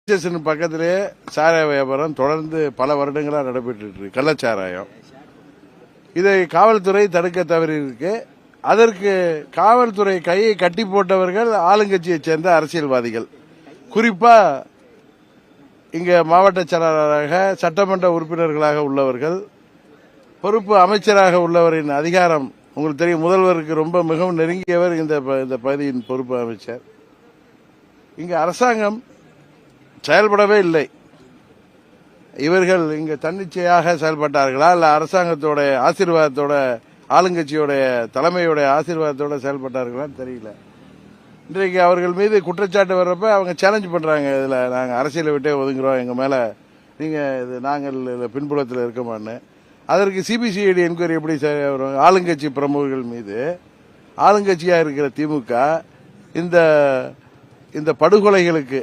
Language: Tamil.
ஸ்டேஷன் பக்கத்திலே சாராய வியாபாரம் தொடர்ந்து பல வருடங்களா நடைபெற்று இருக்கு. கள்ளச்சாராயம். இதை காவல்துறை தடுக்க தவறியிருக்கு. அதற்கு காவல்துறை கையை கட்டி போட்டவர்கள் ஆளுங்கட்சியைச் சேர்ந்த அரசியல்வாதிகள். குறிப்பா இங்க மாவட்ட செயலாளராக சட்டமன்ற உறுப்பினர்களாக உள்ளவர்கள், பொறுப்பு அமைச்சராக உள்ளவரின் அதிகாரம் உங்களுக்கு தெரியும். முதல்வருக்கு ரொம்ப மிகவும் நெருங்கியவர் இந்த பகுதியின் பொறுப்பு அமைச்சர். இங்க அரசாங்கம் செயல்படவே இல்லை. இவர்கள் இங்க தன்னிச்சையாக செயல்பட்டார்களா இல்ல அரசாங்கத்தோட ஆசீர்வாதத்தோட ஆளுங்கட்சியோட தலைமையோட ஆசீர்வாதத்தோட செயல்பட்டார்களான்னு தெரியல. இன்றைக்கு அவர்கள் மீது குற்றச்சாட்டு வர்றப்ப அவங்க சேலஞ்ச் பண்றாங்க. இதுல நாங்க அரசியலை விட்டே ஒதுங்குறோம், எங்க மேல நீங்க நாங்கள் பின்புலத்தில் இருக்கமான்னு. அதற்கு சிபிசிஐடி என்கொயரி எப்படி வரும்? ஆளுங்கட்சி பிரமுகர்கள் மீது ஆளுங்கட்சியா இருக்கிற திமுக இந்த படுகொலைகளுக்கு